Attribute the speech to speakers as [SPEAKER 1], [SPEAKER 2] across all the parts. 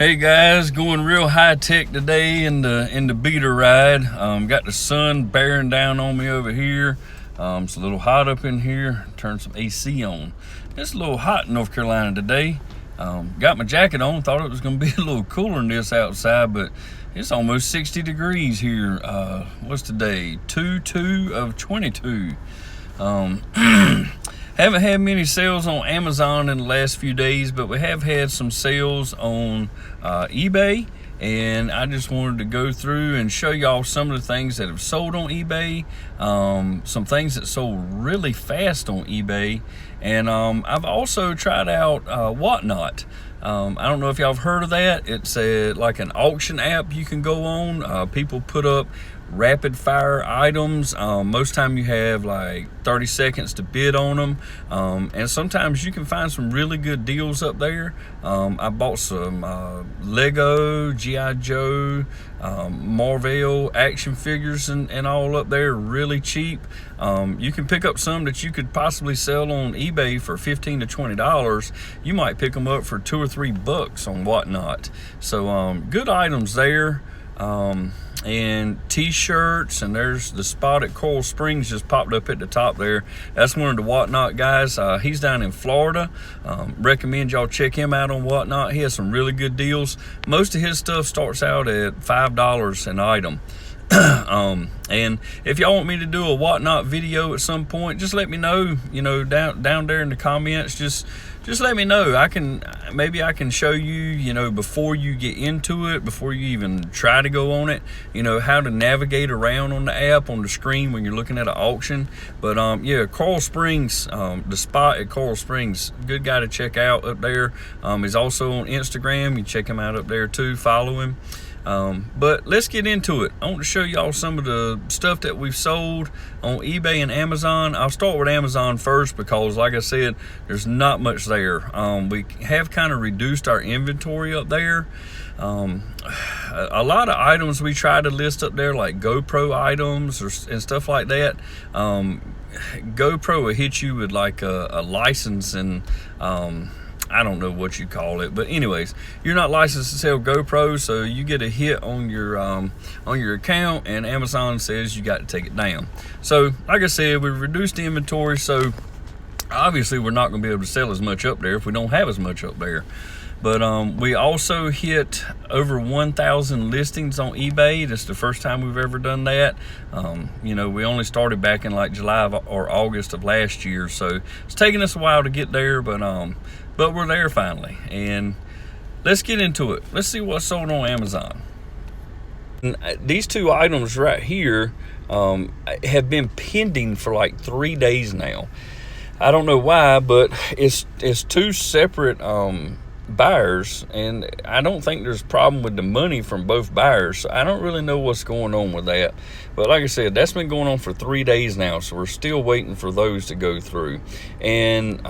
[SPEAKER 1] Hey guys, going real high tech today in the beater ride. Got the sun bearing down on me over here. It's a little hot up in here. Turn some AC on. It's a little hot in North Carolina today. Got my jacket on. Thought it was going to be a little cooler than this outside, but it's almost 60 degrees here. What's today? 2/2/22. Haven't had many sales on Amazon in the last few days, but we have had some sales on eBay, and I just wanted to go through and show y'all some of the things that have sold on eBay, some things that sold really fast on eBay, and I've also tried out Whatnot. I don't know if y'all have heard of that. It's like an auction app you can go on. People put up rapid fire items. Most time you have like 30 seconds to bid on them, and sometimes you can find some really good deals up there. I bought some Lego, G.I. Joe, Marvel action figures and all up there really cheap. You can pick up some that you could possibly sell on eBay for $15 to $20. You might pick them up for $2 or $3 on Whatnot. So good items there. And t-shirts, and there's the spot at Coral Springs just popped up at the top there. That's one of the Whatnot guys. He's down in Florida. Recommend y'all check him out on Whatnot. He has some really good deals. Most of his stuff starts out at $5 an item. And if y'all want me to do a Whatnot video at some point, just let me know, down there in the comments. Just let me know. Maybe I can show you, before you get into it, before you even try to go on it, how to navigate around on the app, on the screen when you're looking at an auction. But yeah, Coral Springs, the spot at Coral Springs, good guy to check out up there. He's also on Instagram. You check him out up there too, follow him. But let's get into it. I want to show y'all some of the stuff that we've sold on eBay and Amazon. I'll start with Amazon first because, like I said, there's not much there. We have kind of reduced our inventory up there. A lot of items we try to list up there, like GoPro items and stuff like that. GoPro will hit you with like a license, and I don't know what you call it, but anyways, you're not licensed to sell GoPro, so you get a hit on your account, and Amazon says you got to take it down. So, like I said, we've reduced the inventory, so obviously we're not going to be able to sell as much up there if we don't have as much up there. But we also hit over 1,000 listings on eBay. That's the first time we've ever done that. We only started back in like July or August of last year, so it's taken us a while to get there, but we're there finally. And let's get into it. Let's see what's sold on Amazon. And these two items right here have been pending for like 3 days now. I don't know why, but it's two separate buyers, and I don't think there's a problem with the money from both buyers, so I don't really know what's going on with that. But like I said, that's been going on for 3 days now, so we're still waiting for those to go through. And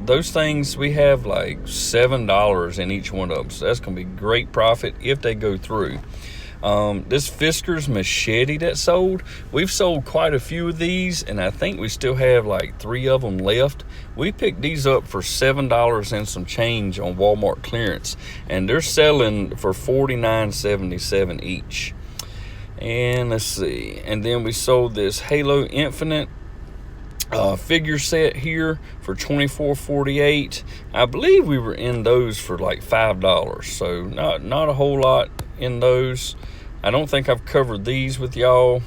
[SPEAKER 1] those things, we have like $7 in each one of them, so that's gonna be great profit if they go through. This Fiskars Machete that sold, we've sold quite a few of these, and I think we still have like 3 of them left. We picked these up for $7 and some change on Walmart clearance, and they're selling for $49.77 each. And let's see, and then we sold this Halo Infinite figure set here for $24.48. I believe we were in those for like $5, so not a whole lot in those. I don't think I've covered these with y'all.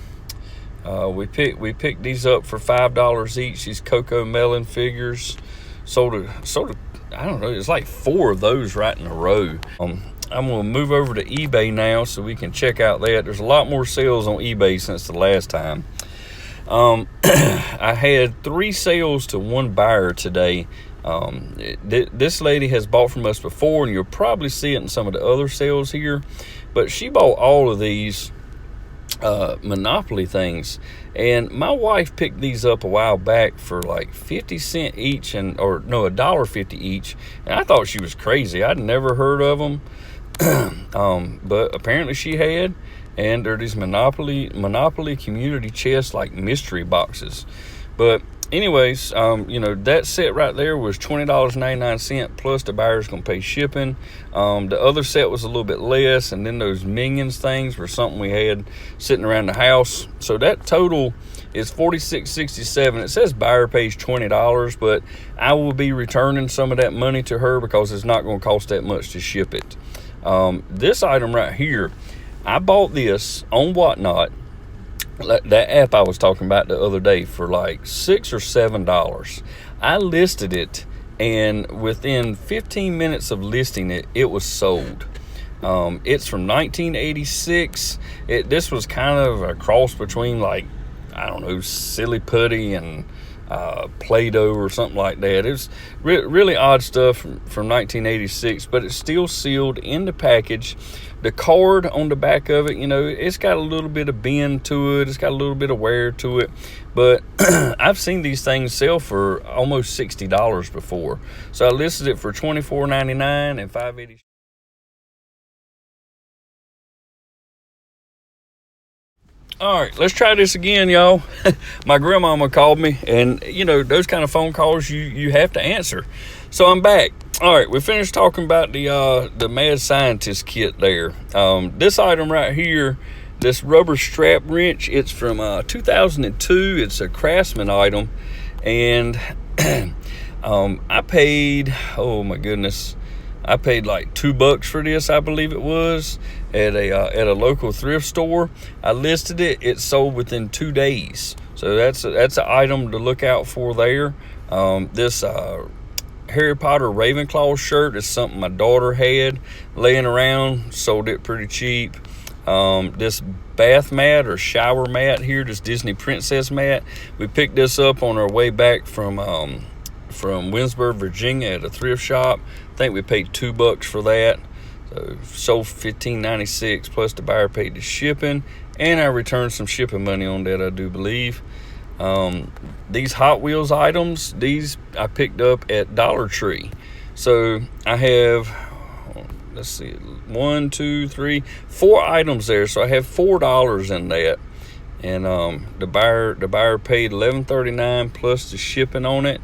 [SPEAKER 1] We picked these up for $5 each. These Cocoa Melon figures sold I don't know, it's like 4 of those right in a row. I'm gonna move over to eBay now so we can check out that. There's a lot more sales on eBay since the last time. I had 3 sales to 1 buyer today. This lady has bought from us before, and you'll probably see it in some of the other sales here, but she bought all of these Monopoly things, and my wife picked these up a while back for like 50 cents each, or no, $1.50 each, and I thought she was crazy. I'd never heard of them. But apparently she had, and they're these Monopoly community chest like mystery boxes. But anyways, that set right there was $20.99 plus the buyer's gonna pay shipping. The other set was a little bit less, and then those Minions things were something we had sitting around the house. So that total is $46.67. It says buyer pays $20, but I will be returning some of that money to her because it's not going to cost that much to ship it. This item right here, I bought this on Whatnot, that app I was talking about the other day, for like $6 or $7. I listed it, and within 15 minutes of listing it, it was sold. It's from 1986. This was kind of a cross between, like, I don't know, silly putty and Play-Doh or something like that. It was really odd stuff from 1986, but it's still sealed in the package. The card on the back of it, it's got a little bit of bend to it. It's got a little bit of wear to it. But I've seen these things sell for almost $60 before. So I listed it for $24.99 and $5.80. All right, let's try this again, y'all. My grandmama called me, and those kind of phone calls you have to answer. So I'm back. All right, we finished talking about the Mad Scientist kit there. This item right here, this rubber strap wrench, it's from 2002. It's a Craftsman item, and I paid, oh my goodness, I paid like $2 for this, I believe it was, at a local thrift store. I listed it. It sold within 2 days. So that's an item to look out for there. This Harry Potter Ravenclaw shirt is something my daughter had laying around. Sold it pretty cheap. This bath mat or shower mat here, this Disney princess mat, we picked this up on our way back from Winsburg, Virginia, at a thrift shop. I think we paid $2 for that. So sold $15.96 plus the buyer paid the shipping, and I returned some shipping money on that, I do believe. These Hot Wheels items, these I picked up at Dollar Tree. So I have, let's see, 1, 2, 3, 4 items there. So I have $4 in that, and the buyer paid $11.39 plus the shipping on it.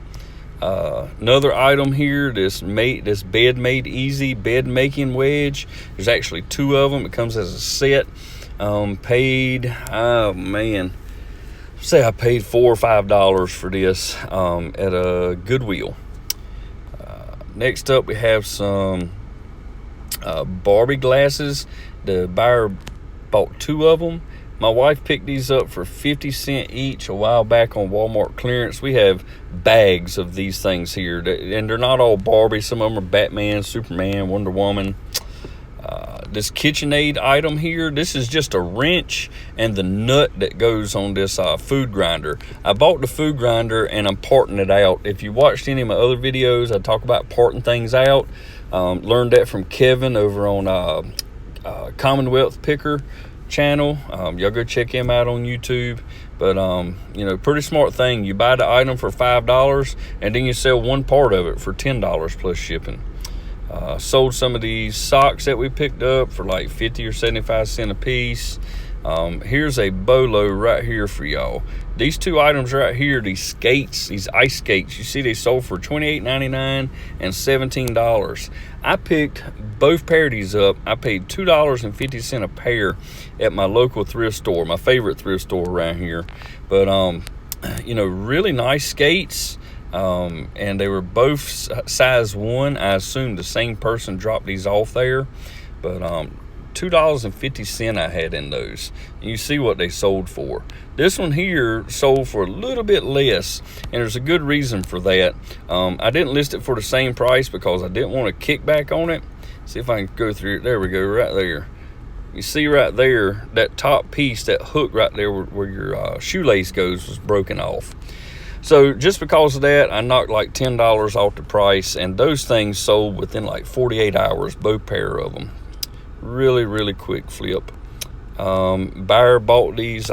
[SPEAKER 1] Another item here, this Bed Made Easy bed making wedge. There's actually 2 of them. It comes as a set. Paid, oh man, say I paid $4 or $5 for this at a Goodwill. Next up, we have some Barbie glasses. The buyer bought 2 of them. My wife picked these up for 50 cents each a while back on Walmart clearance. We have bags of these things here, and they're not all Barbie. Some of them are Batman, Superman, Wonder Woman. This KitchenAid item here, this is just a wrench and the nut that goes on this food grinder. I bought the food grinder and I'm parting it out. If you watched any of my other videos, I talk about parting things out. Learned that from Kevin over on Commonwealth Picker channel. Y'all go check him out on YouTube. But pretty smart thing. You buy the item for $5 and then you sell one part of it for $10 plus shipping. Sold some of these socks that we picked up for like 50 or 75 cents a piece. Here's a bolo right here for y'all. These 2 items right here, these skates, these ice skates, you see they sold for $28.99 and $17. I picked both pair of these up. I paid $2.50 a pair at my local thrift store, my favorite thrift store around here. But really nice skates. And they were both size 1. I assume the same person dropped these off there, but $2.50 I had in those. And you see what they sold for. This one here sold for a little bit less, and there's a good reason for that. I didn't list it for the same price because I didn't want to kick back on it. See if I can go through it. There we go, right there. You see right there, that top piece, that hook right there where your shoelace goes, was broken off. So just because of that, I knocked like $10 off the price, and those things sold within like 48 hours, both pair of them. Really, really quick flip. Buyer bought these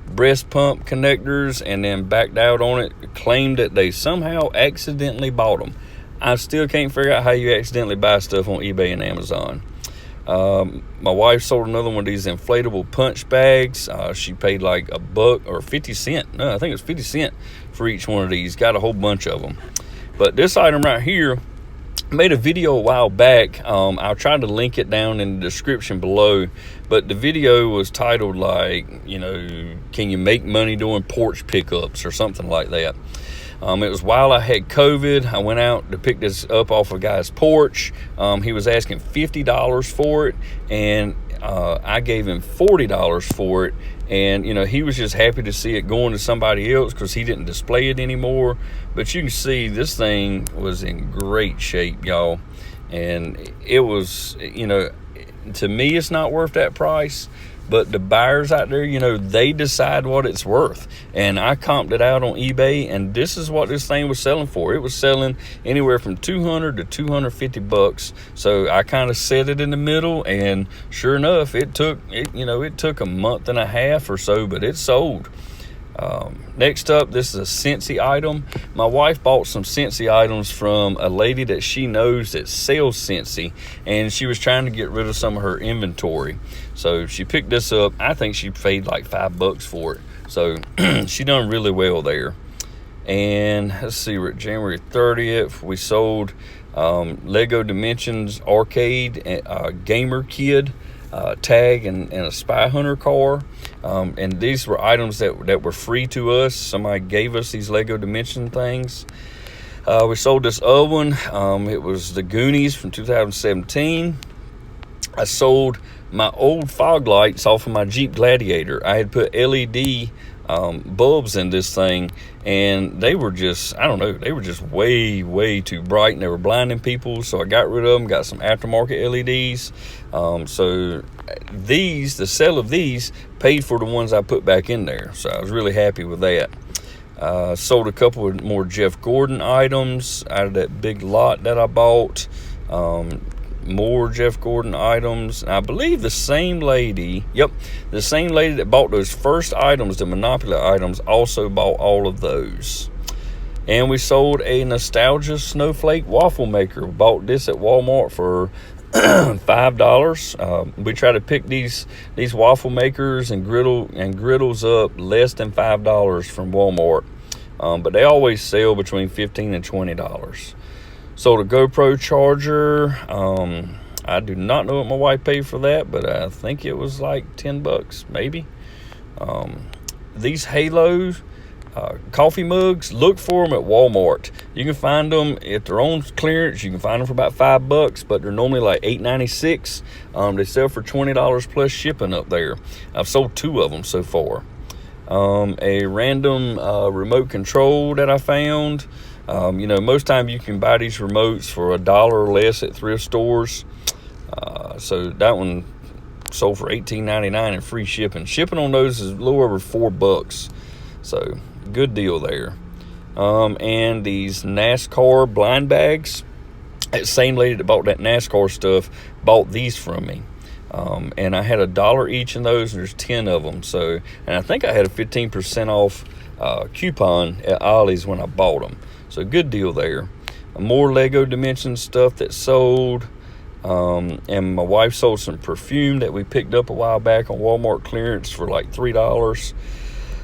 [SPEAKER 1] breast pump connectors and then backed out on it, claimed that they somehow accidentally bought them. I still can't figure out how you accidentally buy stuff on eBay and Amazon. My wife sold another one of these inflatable punch bags. She paid like $1 or 50 cents. No, I think it was 50 cents for each one of these. Got a whole bunch of them. But this item right here, I made a video a while back. I'll try to link it down in the description below. But the video was titled like, can you make money doing porch pickups or something like that. It was while I had COVID. I went out to pick this up off a guy's porch. He was asking $50 for it, and I gave him $40 for it. And, he was just happy to see it going to somebody else because he didn't display it anymore. But you can see this thing was in great shape, y'all. And it was, to me, it's not worth that price. But the buyers out there, they decide what it's worth. And I comped it out on eBay, and this is what this thing was selling for. It was selling anywhere from $200 to $250. So I kind of set it in the middle, and sure enough, it took a month and a half or so, but it sold. Next up, this is a Scentsy item. My wife bought some Scentsy items from a lady that she knows that sells Scentsy, and she was trying to get rid of some of her inventory. So she picked this up. I think she paid like $5 for it. So she done really well there. And let's see, we're at January 30th. We sold Lego Dimensions Arcade Gamer Kid tag and a Spy Hunter car. And these were items that were free to us. Somebody gave us these Lego Dimension things. We sold this other one. It was the Goonies from 2017. I sold my old fog lights off of my Jeep Gladiator. I had put LED bulbs in this thing, and they were just, they were just way too bright, and they were blinding people. So I got rid of them, got some aftermarket LEDs. So the sale of these paid for the ones I put back in there. So I was really happy with that. Sold a couple of more Jeff Gordon items out of that big lot that I bought. More Jeff Gordon items. And I believe the same lady that bought those first items, the Monopoly items, also bought all of those. And we sold a Nostalgia Snowflake waffle maker. We bought this at Walmart for $5. We try to pick these waffle makers and griddles up less than $5 from Walmart, but they always sell between $15 and $20. Sold a GoPro charger. I do not know what my wife paid for that, but I think it was like $10 maybe. These Halos coffee mugs, look for them at Walmart. You can find them at their own clearance. You can find them for about $5, but they're normally like $8.96. They sell for $20 plus shipping up there. I've sold 2 of them so far. A random remote control that I found. Most times you can buy these remotes for $1 or less at thrift stores. So that one sold for $18.99 and free shipping. Shipping on those is a little over $4. So good deal there. And these NASCAR blind bags. That same lady that bought that NASCAR stuff bought these from me. And I had $1 each in those, and there's 10 of them. So, and I think I had a 15% off coupon at Ollie's when I bought them. So good deal there. More Lego Dimensions stuff that sold. And my wife sold some perfume that we picked up a while back on Walmart clearance for like $3.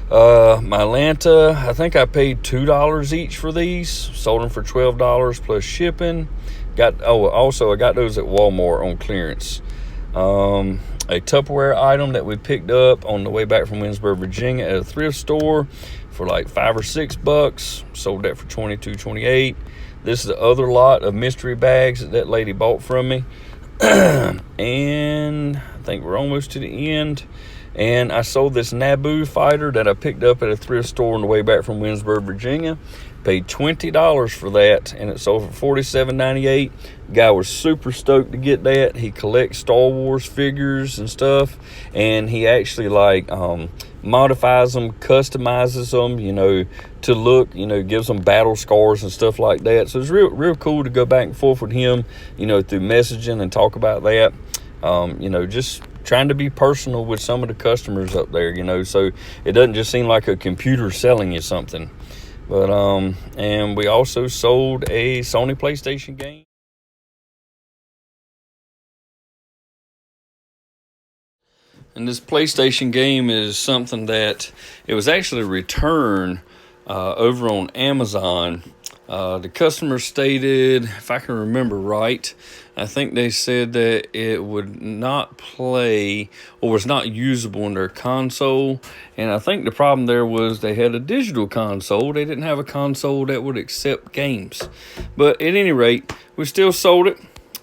[SPEAKER 1] My Lanta, I think I paid $2 each for these. Sold them for $12 plus shipping. Also I got those at Walmart on clearance. A Tupperware item that we picked up on the way back from Winsburg, Virginia at a thrift store for like $5 or $6. Sold that for $22.28. This is the other lot of mystery bags that lady bought from me. And I think we're almost to the end. And I sold this Naboo fighter that I picked up at a thrift store on the way back from Winsburg, Virginia. Paid $20 for that, and it sold for $47.98. Guy was super stoked to get that. He collects Star Wars figures and stuff, and he actually modifies them, customizes them, to look, gives them battle scars and stuff like that. So it's real cool to go back and forth with him, through messaging and talk about that. Just trying to be personal with some of the customers up there, so it doesn't just seem like a computer selling you something. But and we also sold a Sony PlayStation game. And this PlayStation game is something that it was actually returned over on Amazon. The customer stated, if I can remember right, I think they said that it would not play or was not usable in their console. And I think the problem there was they had a digital console. They didn't have a console that would accept games. But at any rate, we still sold it.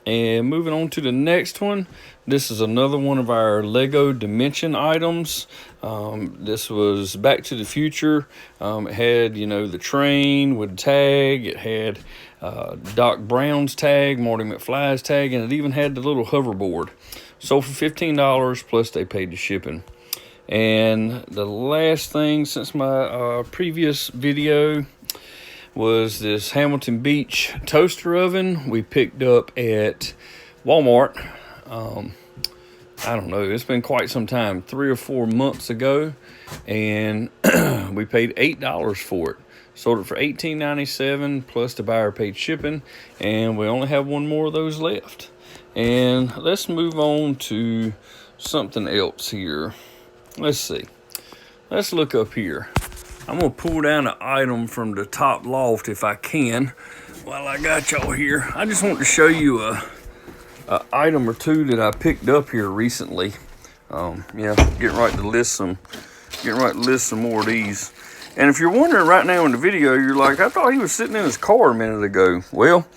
[SPEAKER 1] And moving on to the next one, this is another one of our Lego Dimension items. This was Back to the Future. It had, the train with the tag. It had Doc Brown's tag, Marty McFly's tag, and it even had the little hoverboard. Sold for $15, plus they paid the shipping. And the last thing since my previous video was this Hamilton Beach toaster oven we picked up at Walmart. I don't know, it's been quite some time, 3 or 4 months ago, and we paid $8 for it. Sold it for $18.97, plus the buyer paid shipping, and we only have one more of those left. And let's move on to something else here. Let's see. Let's look up here. I'm going to pull down an item from the top loft if I can while I got y'all here. I just want to show you a item or two that I picked up here recently. Getting right to list some more of these. And if you're wondering right now in the video, you're like, I thought he was sitting in his car a minute ago. Well,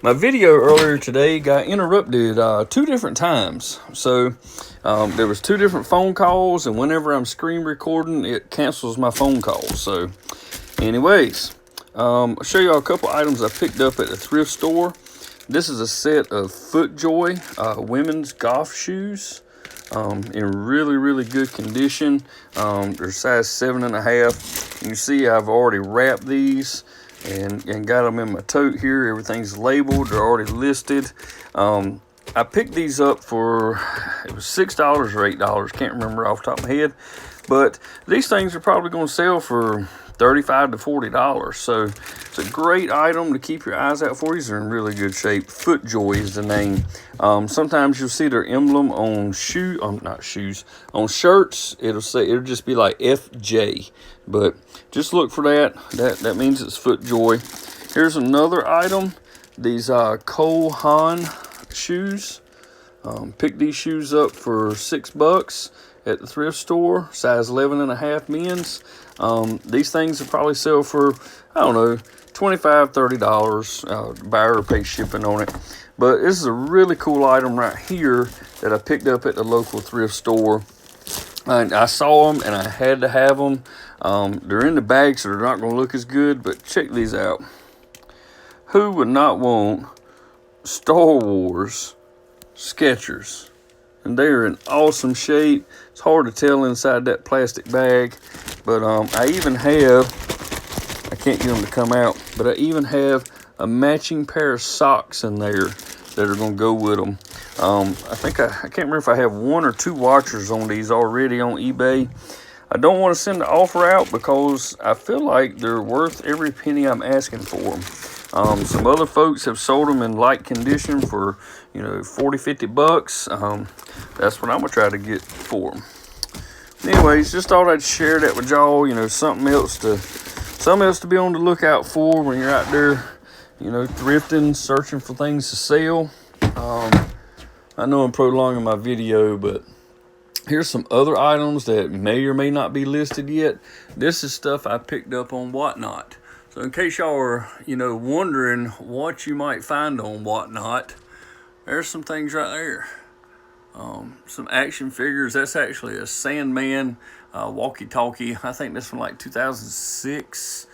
[SPEAKER 1] my video earlier today got interrupted 2 different times. So there was 2 different phone calls, and whenever I'm screen recording, it cancels my phone calls. So anyways, I'll show y'all a couple items I picked up at the thrift store. This is a set of FootJoy women's golf shoes in really, really good condition. They're size 7.5. You can see I've already wrapped these and got them in my tote here. Everything's labeled. They're already listed. I picked these up for, it was $6 or $8. Can't remember off the top of my head. But these things are probably going to sell for $35 to $40. So it's a great item to keep your eyes out for. These are in really good shape. FootJoy is the name. Sometimes you'll see their emblem on on shirts. It'll just be like FJ. But just look for that. That means it's FootJoy. Here's another item. These Haan shoes. Picked these shoes up for $6 at the thrift store, size 11.5 men's. These things will probably sell for, I don't know, $25, $30. Buyer pays shipping on it. But this is a really cool item right here that I picked up at the local thrift store. And I saw them and I had to have them. They're in the bag, so they're not going to look as good, but check these out. Who would not want Star Wars Skechers? And they are in awesome shape. It's hard to tell inside that plastic bag. But I even have, I can't get them to come out, but I even have a matching pair of socks in there that are going to go with them. I can't remember if I have 1 or 2 watchers on these already on eBay. I don't want to send the offer out because I feel like they're worth every penny I'm asking for them. Some other folks have sold them in light condition for, $40, $50. That's what I'm going to try to get for them. Anyways, just thought I'd share that with y'all, something else to be on the lookout for when you're out there, thrifting, searching for things to sell. I know I'm prolonging my video, but here's some other items that may or may not be listed yet. This is stuff I picked up on Whatnot. So in case y'all are, wondering what you might find on Whatnot, there's some things right there. Some action figures. That's actually a Sandman walkie-talkie. I think that's from like 2006.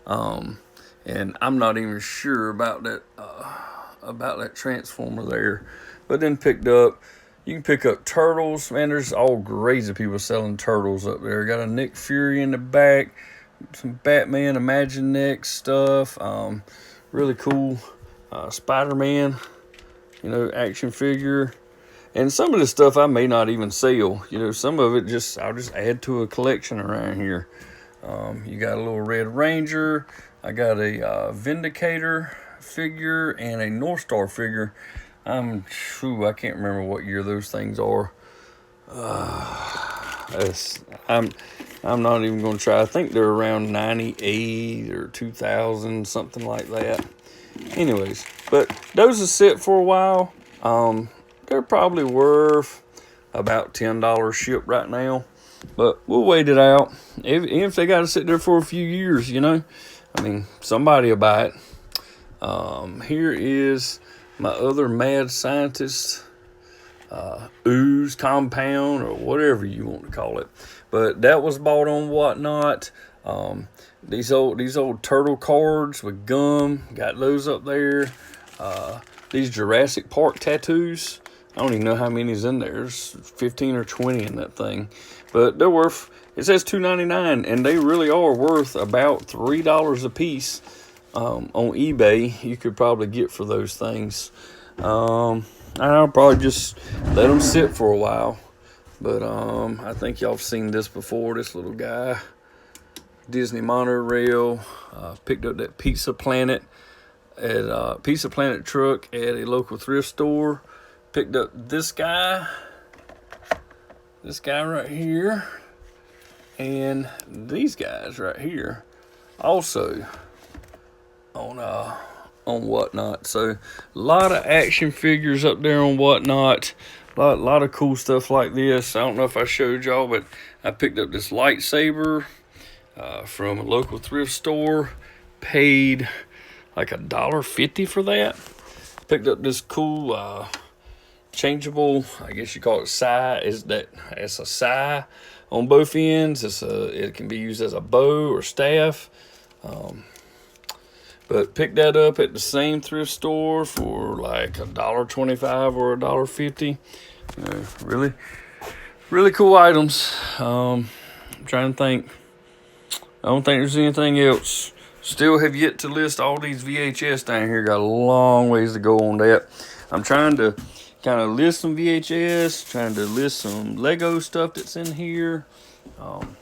[SPEAKER 1] And I'm not even sure about that transformer there. But then picked up, you can pick up turtles. Man, there's all grades of people selling turtles up there. Got a Nick Fury in the back. Some Batman Imagine Next stuff. Really cool. Spider-Man, action figure. And some of this stuff I may not even sell. Some of it I'll just add to a collection around here. You got a little Red Ranger. I got a Vindicator figure and a North Star figure. I can't remember what year those things are. I'm not even going to try. I think they're around 98 or 2,000, something like that. Anyways, but those will sit for a while. They're probably worth about $10 shipped right now, but we'll wait it out. Even if they got to sit there for a few years, you know, I mean, somebody will buy it. Here is my other mad scientist ooze compound, or whatever you want to call it, but that was bought on Whatnot. These old turtle cards with gum, got those up there. These Jurassic Park tattoos, I don't even know how many's in there. There's 15 or 20 in that thing, but they're worth, it says $2.99, and they really are worth about $3 a piece. On eBay you could probably get for those things. I'll probably just let them sit for a while, but I think y'all have seen this before. This little guy, Disney monorail. Picked up that Pizza Planet at Pizza Planet truck at a local thrift store. Picked up this guy right here, and these guys right here also on Whatnot. So a lot of action figures up there on Whatnot. A lot of cool stuff like this. I don't know if I showed y'all, but I picked up this lightsaber from a local thrift store. Paid like $1.50 for that. Picked up this cool changeable, I guess you call it sai. It's a sai on both ends. It can be used as a bow or staff. But picked that up at the same thrift store for like $1.25 or $1.50. Really, really cool items. I'm trying to think. I don't think there's anything else. Still have yet to list all these VHS down here. Got a long ways to go on that. I'm trying to kind of list some VHS, trying to list some Lego stuff that's in here. I'm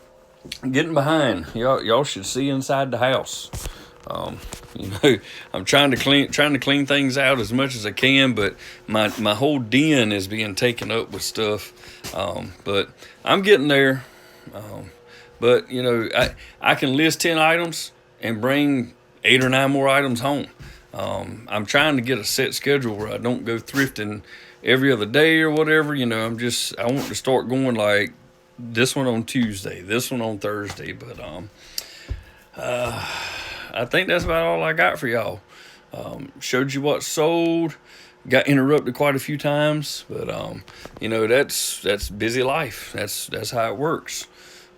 [SPEAKER 1] getting behind. Y'all should see inside the house. I'm trying to clean things out as much as I can, but my whole den is being taken up with stuff. But I'm getting there. But I can list 10 items and bring 8 or 9 more items home. I'm trying to get a set schedule where I don't go thrifting every other day or whatever. I want to start going like this one on Tuesday, this one on Thursday. But I think that's about all I got for y'all. Showed you what sold. Got interrupted quite a few times, but that's busy life. That's how it works.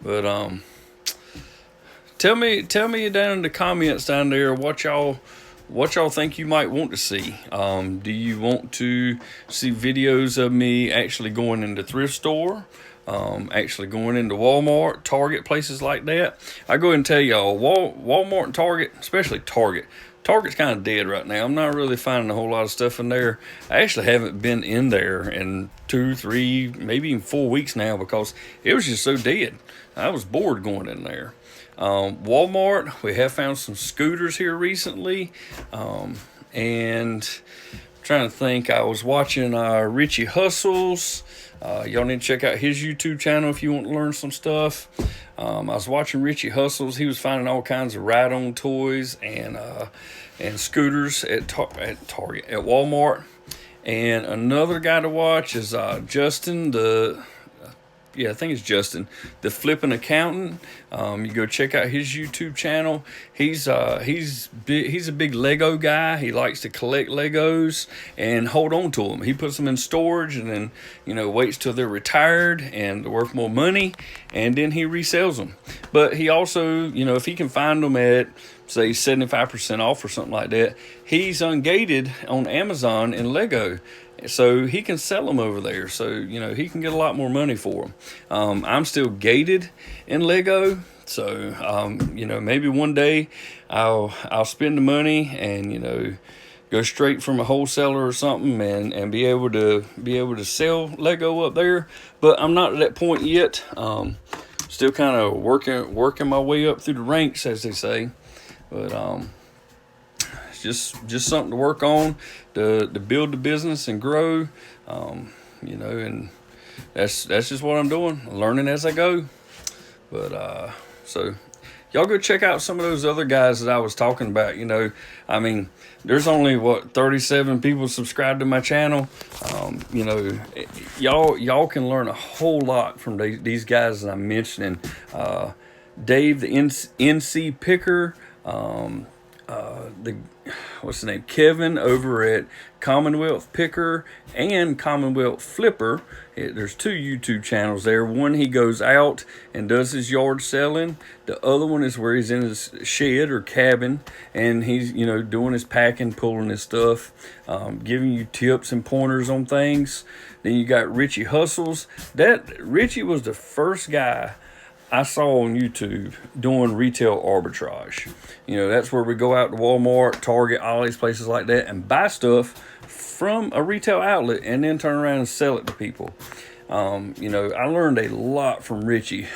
[SPEAKER 1] But tell me down in the comments down there what y'all think you might want to see. Do you want to see videos of me actually going into thrift store? Actually going into Walmart, Target, places like that? I go ahead and tell y'all, Walmart and Target, especially Target. Target's kind of dead right now. I'm not really finding a whole lot of stuff in there. I actually haven't been in there in 2, 3, maybe even 4 weeks now because it was just so dead. I was bored going in there. Walmart, we have found some scooters here recently. And I'm trying to think, I was watching Richie Hustles. Y'all need to check out his YouTube channel if you want to learn some stuff. I was watching Richie Hustles. He was finding all kinds of ride-on toys and scooters at Target, at Walmart. And another guy to watch is Justin, I think it's Justin, the Flippin' Accountant. You go check out his YouTube channel. He's a big Lego guy. He likes to collect Legos and hold on to them. He puts them in storage and then waits till they're retired and they're worth more money, and then he resells them. But he also, if he can find them at say 75% off or something like that, he's ungated on Amazon and Lego. So he can sell them over there. So, he can get a lot more money for them. I'm still gated in Lego. So, maybe one day I'll spend the money and, go straight from a wholesaler or something and be able to sell Lego up there. But I'm not at that point yet. Still kind of working my way up through the ranks, as they say. But, just something to work on to build the business and grow, and that's just what I'm doing, learning as I go. But so y'all go check out some of those other guys that I was talking about. You know, I mean, there's only 37 people subscribed to my channel. You know, y'all can learn a whole lot from these guys that I'm mentioning. Dave the NC Picker, the what's the name, Kevin over at Commonwealth Picker and Commonwealth Flipper. There's 2 YouTube channels there. One, he goes out and does his yard selling. The other one is where he's in his shed or cabin and he's, you know, doing his packing, pulling his stuff, giving you tips and pointers on things. Then you got Richie Hustles. Richie was the first guy I saw on YouTube doing retail arbitrage. You know, that's where we go out to Walmart, Target, all these places like that and buy stuff from a retail outlet and then turn around and sell it to people. You know, I learned a lot from Richie.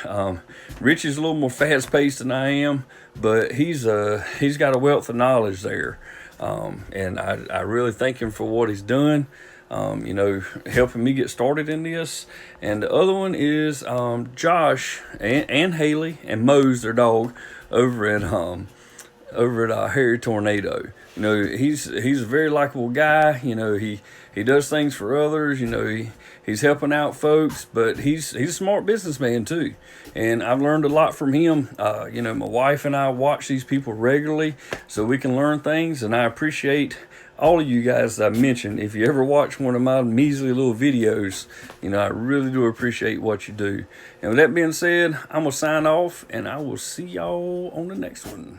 [SPEAKER 1] Richie's a little more fast-paced than I am, but he's got a wealth of knowledge there. And I really thank him for what he's done. You know, helping me get started in this. And the other one is Josh and Haley and Mose, their dog, over at Harry Tornado. You know, he's a very likable guy. You know, he does things for others. You know, he's helping out folks, but he's a smart businessman too. And I've learned a lot from him. You know, my wife and I watch these people regularly so we can learn things, and I appreciate all of you guys that I mentioned. If you ever watch one of my measly little videos, you know, I really do appreciate what you do. And with that being said, I'm going to sign off, and I will see y'all on the next one.